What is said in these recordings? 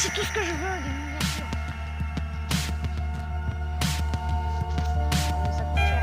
c'est tout ce que je veux, des miniatures. Ça coûte cher.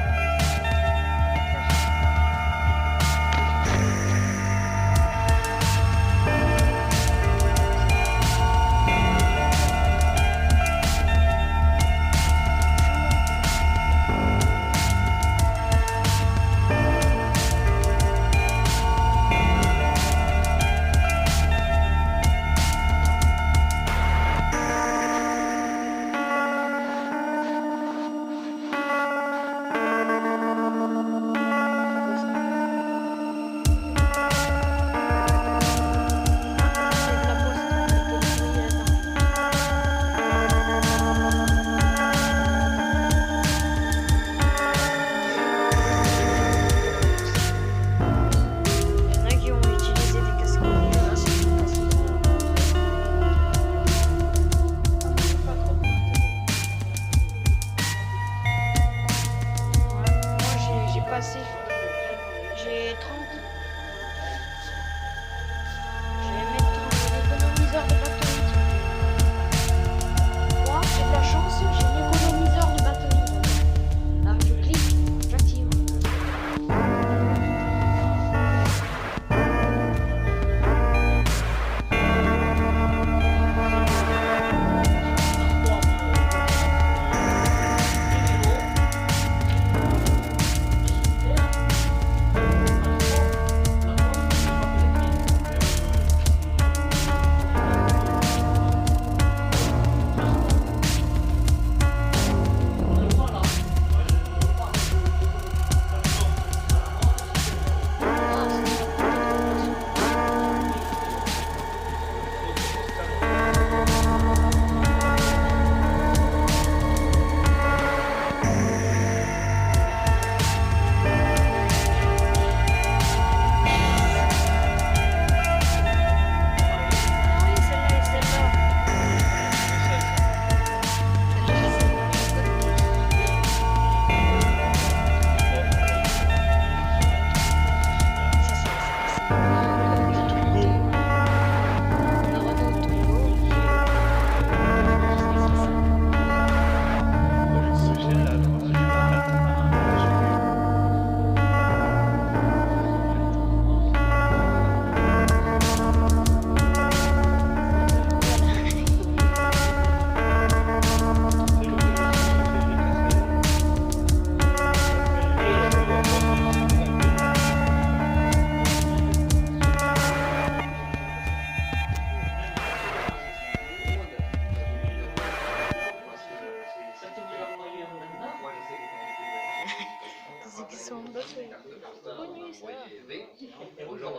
J'ai 30. Je vais mettre l'économiseur de batterie. Moi, j'ai de la chance, j'ai l'économiseur de batterie. Là, je clique, j'active.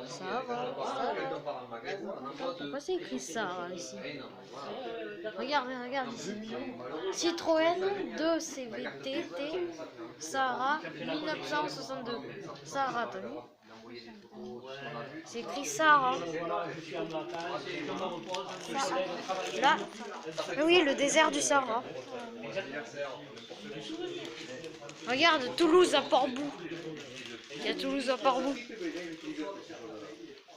Ça va. Pourquoi c'est écrit Sarah ici? Regarde ici. Citroën 2 CVT T Sarah 1962. Sarah, t'as vu? C'est écrit Sarah. Là. Oui, le désert du Sahara. Regarde, Toulouse à Port-Bou. Il y a Toulouse à Port-Bou.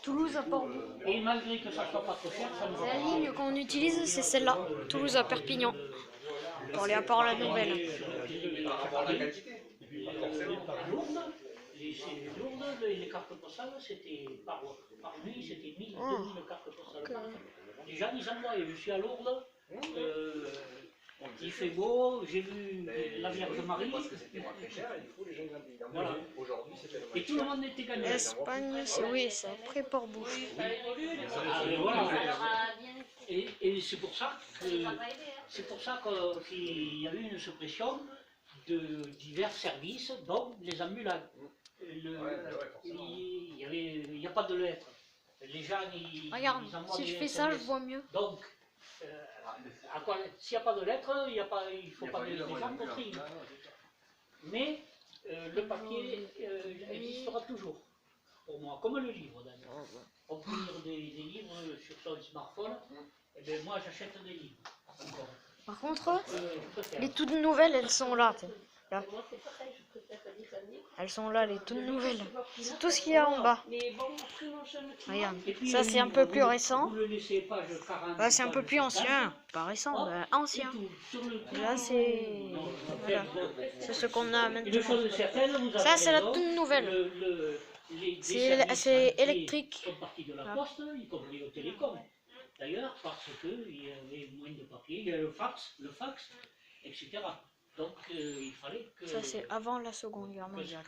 Toulouse à Port-Bou. Et malgré que ça soit pas trop cher, ça nous la ligne qu'on utilise, c'est celle-là. Toulouse à Perpignan. Pour aller à Port-la-Nouvelle. Lourdes, les cartes postales, c'était par nuit, c'était 1000, 2000 cartes postales. Les gens, ils envoyaient. Je suis à Lourdes. Il fait beau, j'ai vu la Vierge Marie. Voilà. Et tout le monde était gagnant. Espagne, oui, c'est après Port-Bou. Voilà. Et c'est pour ça qu'il y a eu une suppression de divers services, dont les ambulances. Il n'y a pas de lettres. Les gens, regarde, si je fais ça, je vois mieux. Donc, s'il n'y a pas de lettres, il ne faut pas que les gens comprennent. Mais le papier existera toujours, pour moi, comme le livre d'ailleurs. On peut lire des livres sur son smartphone, et bien moi j'achète des livres. Par contre, les toutes nouvelles, elles sont là. Moi c'est pareil, je préfère les années. Elles sont là, les toutes nouvelles. C'est tout ce qu'il y a en bas. Regarde, Et puis, ça c'est un peu plus récent. Vous le laissez page 40, Là c'est un peu plus page ancien. Pas récent, mais et ancien. tout. Sur le Et là c'est... Voilà. C'est ce qu'on a Une maintenant. chose certaine, vous Ça avez c'est la raison, toute nouvelle. les C'est services électrique. sont partis de la Ah. poste, y compris au télécom. D'ailleurs, parce qu'il y avait moins de papier, il y a le fax, etc. Donc il fallait que, Ça c'est avant la Seconde Guerre mondiale.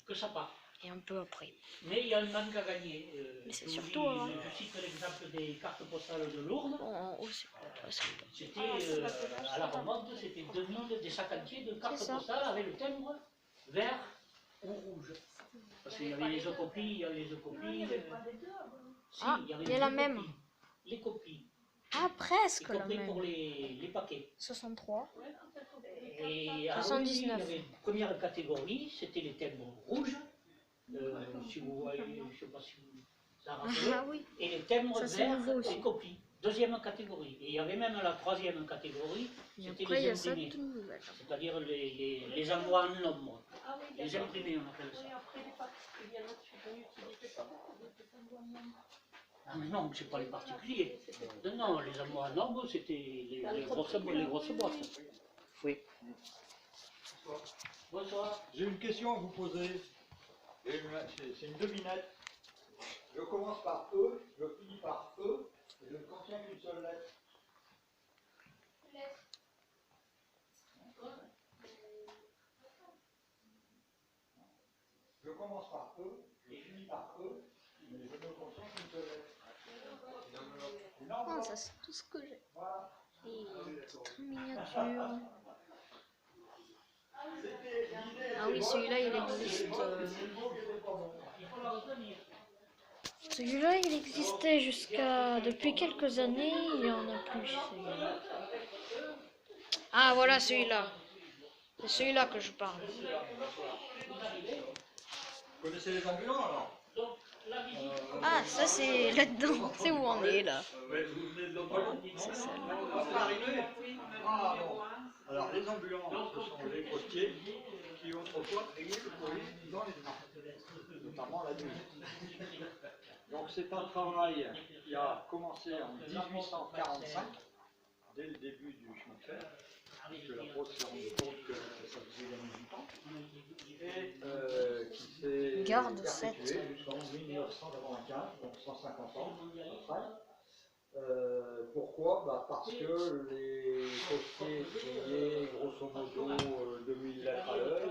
que ça parte. Et un peu après. Mais il y a un manque à gagner. Mais c'est Je vous surtout dis, avant. je cite l'exemple des cartes postales de Lourdes. Bon, en haut c'est pas très simple. C'était à la remonte, c'était 2000 des sacs entiers de cartes C'est ça. postales avec le timbre vert ou rouge. Parce qu'il y avait les copies, il y avait les copies. Si, Ah, il y avait il y a la deux même. copies. Les copies. Ah, presque Y la compris pour même. les paquets. 63. Et 79. il y avait une première catégorie, c'était les timbres rouges. Si vous voyez, je ne sais pas si vous en rappelez. Ah oui. Et les timbres Ça, c'est nouveau verts, aussi. les copies. Deuxième catégorie. Et il y avait même la troisième catégorie, Et c'était après il y les a ça imprimés. toute nouvelle. C'est-à-dire les envois en nombre. Les imprimés, on appelle ça. Ah mais non, c'est pas les particuliers. Non, les envois en nombre, c'était les grosses boîtes. Oui. Bonsoir. J'ai une question à vous poser. C'est une devinette. Je commence par E, je finis par E, et je ne contiens qu'une seule lettre. Je commence par E, je finis par E, mais je ne contiens qu'une seule lettre. Une Ah, enveloppe. ça c'est tout ce que j'ai. Voilà. Et une petite miniature. C'était l'idée. Ah oui, celui-là il existe. Celui-là il existait jusqu'à... Depuis quelques années, il y en a plus. Celui-là. Ah voilà celui-là. C'est celui-là que je parle. Vous connaissez les ambulants alors? Ah ça c'est là-dedans. C'est où on est là. Ouais, vous venez de l'ambulance? C'est ça. C'est arrivé. Ah bon. Alors les ambulants, ce sont les postiers qui autrefois triaient le courrier dans les trains, notamment la nuit. Donc c'est un travail qui a commencé en 1845, dès le début du chemin de fer, parce que la Poste s'est rendue compte que ça faisait gagner du temps, et qui s'est Garde perpétué cette. jusqu'en 1995, donc 150 ans après. Pourquoi? Parce que les postiers payaient grosso modo 2000 lettres à l'heure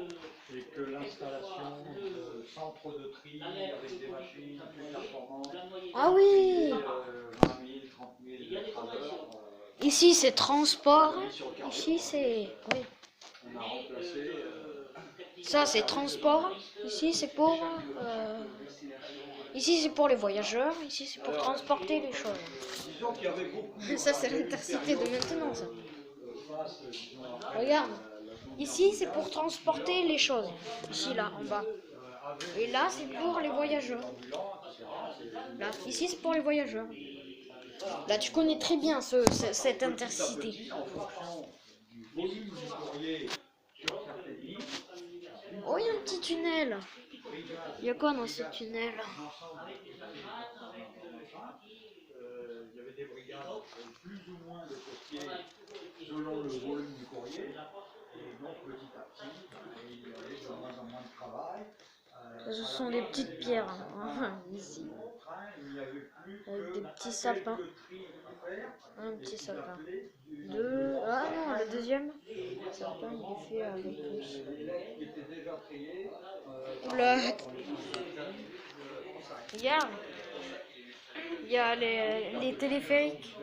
et que l'installation de centres de tri avec des machines plus performantes Ah oui. 20 000, 30 000 lettres à l'heure. Ici c'est transport. Sur le carreau, Ici c'est... Oui. on a remplacé Ça c'est transport. Ici c'est pour... Ici c'est pour les voyageurs. Ici c'est pour transporter les choses. disons qu'il y avait beaucoup Ça c'est l'intercité de maintenant ça. face, disons, après, Regarde. Ici c'est pour transporter les choses. Ici là en bas. Et là c'est pour les voyageurs. Là, ici c'est pour les voyageurs. Là tu connais très bien cette intercité. en fonction du volume du courrier sur certaines lignes, Oh il y a un petit tunnel. Il y a quoi dans ce tunnel? il y avait des brigades avec plus ou moins de postiers selon le volume du courrier, et donc petit à petit, il y avait de moins en moins de travail. Ce sont des petites pierres hein, ici. Avec des petits sapins. Un petit sapin. Deux. Ah non, le deuxième sapin il est fait avec plus. Oula. Regarde. Il y a les téléphériques.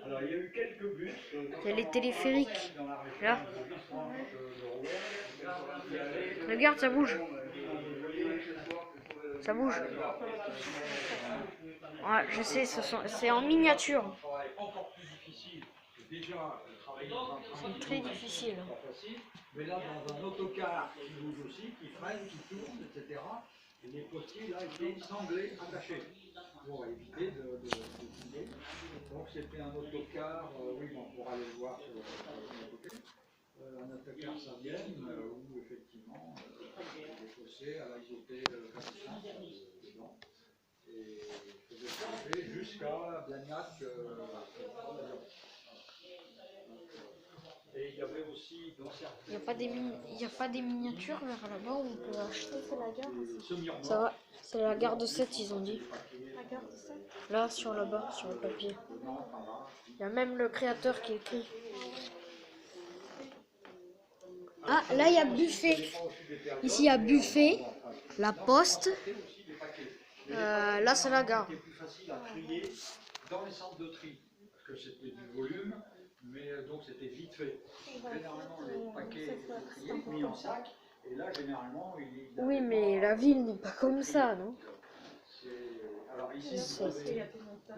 Alors il y a eu quelques bus. Il y a les téléphériques. Là. Regarde, ça bouge. Ça bouge. Ouais, je sais, c'est en miniature. Encore plus difficile. Déjà, travailler dans un train, C'est très difficile. pas facile. Mais là, dans un autocar qui bouge aussi, qui freine, qui tourne, etc. Et les postiers là étaient sanglés, attachés pour éviter de tomber. Donc c'était un autocar, oui, bon, on pourra aller le voir sur le côté. un attaquant Savienne où effectivement les fossés à l'azoté dedans et faisait plonger jusqu'à Blagnac. Et il y avait aussi dans certains. Il n'y a pas des miniatures vers là-bas où on peut acheter. C'est la gare aussi. Ça va, c'est la gare de 7, ils ont dit. La gare de Sète. Là, sur là-bas, sur le papier. Il y a même le créateur qui écrit. Ah, là, il y a buffet. Ici, il y a buffet, la poste. Là, c'est la gare. C'était plus facile à trier dans les centres de tri, parce que c'était du volume, mais donc c'était vite fait. Généralement, les paquets étaient triés, mis en sac, et là, généralement, il Oui, mais la ville n'est pas comme ça, non? Alors ici, vous avez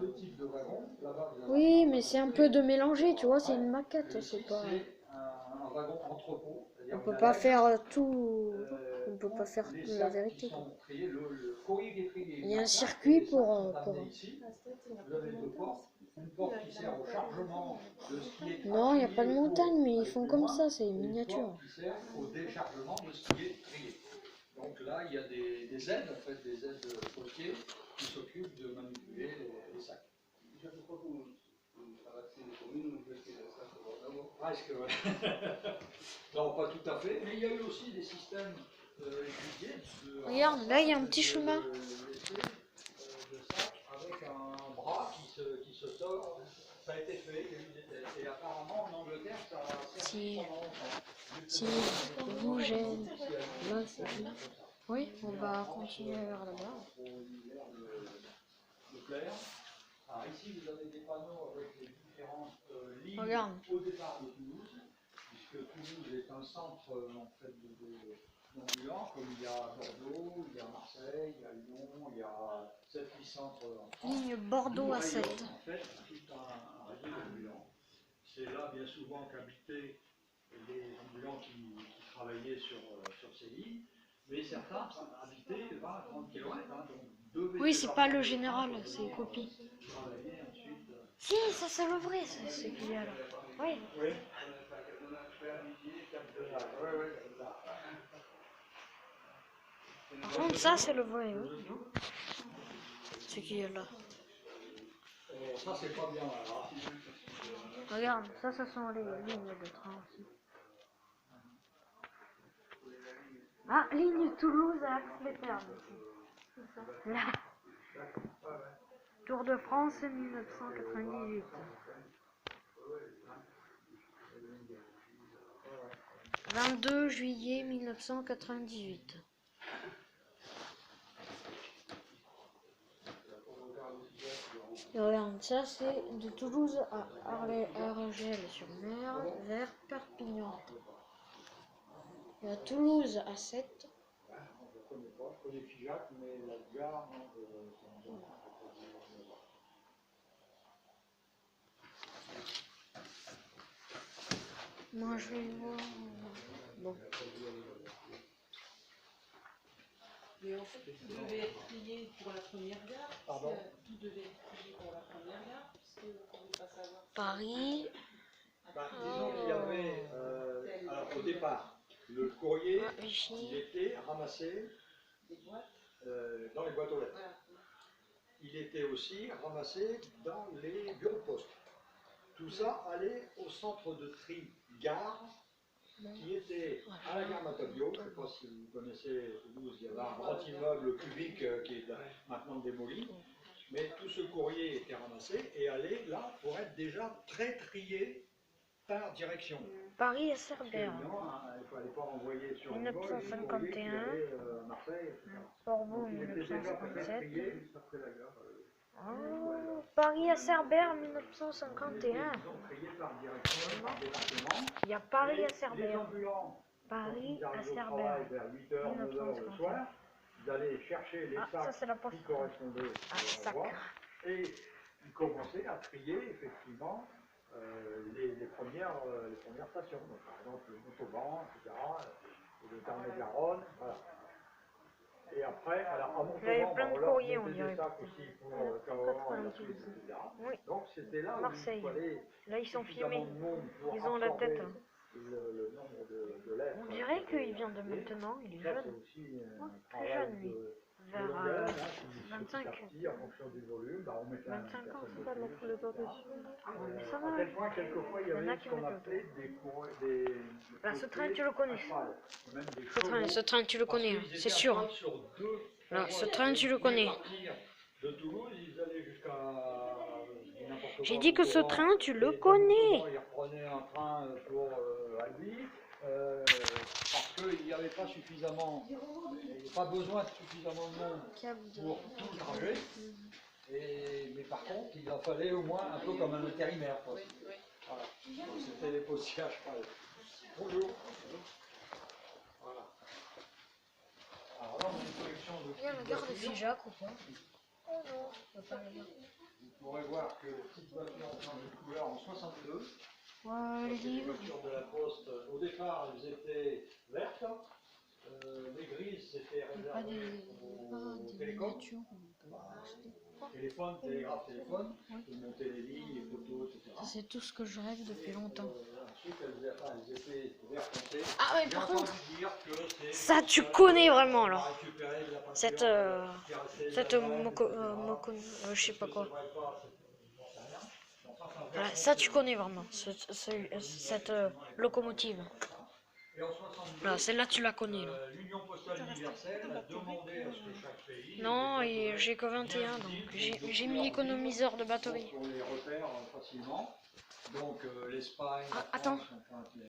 deux types de wagons. Là-bas, vous avez Oui, mais c'est un peu de mélanger, tu vois, c'est une maquette, ici, c'est pas... un wagon entrepôt. On peut pas faire tout... On peut pas faire les la sacs vérité, qui quoi. sont triés, le courrier qui est trié. Il y a un circuit pour... Ici, vous avez deux portes. Une porte qui sert au chargement de ce qui est Non, il n'y a pas de trié montagne, mais ils pour font aller comme plus ça, loin, c'est une et une miniature. porte qui sert au déchargement de ce qui est trié. Donc là, il y a des aides, en fait, des aides postiers qui s'occupent de manipuler les sacs. Presque, ouais. Non, pas tout à fait, mais il y a eu aussi des systèmes étudiés de Regarde, là, il y a un petit chemin. de sac avec un bras qui se sort. Ça a été fait, il y a eu des tests. Et apparemment, en Angleterre, ça a servi pendant longtemps. Si vous gêne, là, c'est bien. Oui, on va continuer vers là-bas. Pour l'hiver de plaire. Alors ici, vous avez des panneaux avec les différentes lignes Regarde. au départ de Toulouse, puisque Toulouse est un centre en fait d'ambulants, comme il y a Bordeaux, il y a Marseille, il y a Lyon, il y a 7-8 centres en France. Ligne Bordeaux à 7. En fait, tout un réseau d'ambulants. C'est là bien souvent qu'habitaient les ambulants qui travaillaient sur ces lignes, mais certains habitaient 20-30 km, donc devaient. Oui, c'est pas le général, c'est une copie. Travailler ensuite. Si, ça c'est le vrai, ce qu'il y a là. Oui. Oui. Par contre, ça c'est le vrai, oui. Non, ce qu'il y a là. Ça, c'est pas bien là. Regarde, ça sont les lignes de train aussi. Ah, ligne Toulouse à Axe-les-Thermes. Là. Tour de France 1998. 22 juillet 1998. Et regarde, ça c'est de Toulouse à Argel-sur-Mer vers Perpignan. Et à Toulouse à 7. Je ne connais pas, je connais Figeac, mais la gare, non, Moi je vais voir. Bon. Mais en fait, tout devait être trié pour la première gare. Pardon. Tout devait être trié pour la première gare, puisqu'on ne pouvait pas savoir. Paris. Disons qu'il y avait, alors au départ, le courrier, il Vichy. était ramassé Des boîtes. dans les boîtes aux lettres. Voilà. Il était aussi ramassé dans les bureaux de poste. Tout ça allait au centre de tri gare, qui était à la gare Matabio. Je ne sais pas si vous connaissez Toulouse, il y avait un grand immeuble cubique qui est maintenant démoli. Mais tout ce courrier était ramassé et allait là pour être déjà très trié par direction. Paris à Parce que, Cerbère. évidemment, il ne fallait pas envoyer sur le vol 1951. Marseille. Bordeaux Donc, il était déjà très 1957. trié juste après la gare. Oh, Paris à Cerbère 1951. Ils ont trié par direction, par département. Il y a Paris à Les Cerbère. ambulants, Paris quand à ils arrivent au Cerbère. travail vers 8h, 9h le soir, ils allaient chercher les Ah, ça sacs c'est la poste. qui correspondaient Ah, à sac. la voie, et ils commençaient à trier effectivement les premières stations. Donc, par exemple le Montauban, etc., le Tarn-et-Garonne, voilà. Et après, alors à Montauban, Il y avait plein de on leur courriers, on mettait des dirait. sacs aussi pour Cahors, la Suisse, etc. Oui. Donc c'était là où Marseille. il fallait Là ils sont suffisamment filmés. de monde pour Ils ont la absorber tête. le nombre de lettres. On dirait qu'il vient de maintenant, il est Ça, jeune. c'est aussi un Très travail jeune, lui. de Vers longueur, hein, qui 25. petit à petit, en fonction du volume, bah, on mettait 25 ans, personne c'est pas dessus, l'offre de par-dessus. Mais ça à va. tel point, quelquefois, il y Il y en a avait qui ce qu'on mettent appelait Là, ce train, tu le connais. Même des Ce train, tu le parce connais, qu'ils étaient c'est à sûr. cheval sur deux Là, voies. ce train, tu le Ils pouvaient connais. partir de Toulouse, ils allaient jusqu'à n'importe quoi. J'ai dit que ce Montauban, train, tu et le de connais. Montauban, ils reprenaient un train pour Albi, parce qu'il n'y avait pas suffisamment, il n'y avait pas besoin de suffisamment de monde pour tout le trajet. Mais par contre, il en fallait au moins un peu comme un intérimaire. Quoi. Voilà. Donc, c'était les postiers à cheval. Bonjour. Voilà. Alors là, on a une collection de Il y a le petites garde voitures. Figeac ou pas? Oh non, je peux pas le dire. Vous pourrez voir que les petites voitures ont changé de couleur en 62. Ouais, Ça, les c'est les livres. voitures de la Poste. Au départ, elles étaient vertes. Les grises, c'était Pas réservé des aux télécoms. miniatures. Téléphone, télégraphe, téléphone. Pour monter les lignes, les photos, etc. Ça, c'est tout ce que je rêve depuis longtemps. Ensuite, elles étaient vert foncé. Ah ouais, J'ai par entendu contre, dire que c'est ça tu connais vraiment on va alors. récupérer de la peinture, Cette, qui est restée cette là-bas, moco, je sais pas etc. quoi. C'est vrai pas, j'en sais rien. Bon, ça, c'est un Voilà, vert ça foncé. tu connais vraiment, cette locomotive. Et en 62, Voilà, celle-là tu la connais là. l'Union postale universelle a demandé à ce que chaque pays Non, et j'ai que 21, donc j'ai mis économiseur de batterie. pour les repères facilement. Donc l'Espagne, Ah, la attends. France, enfin,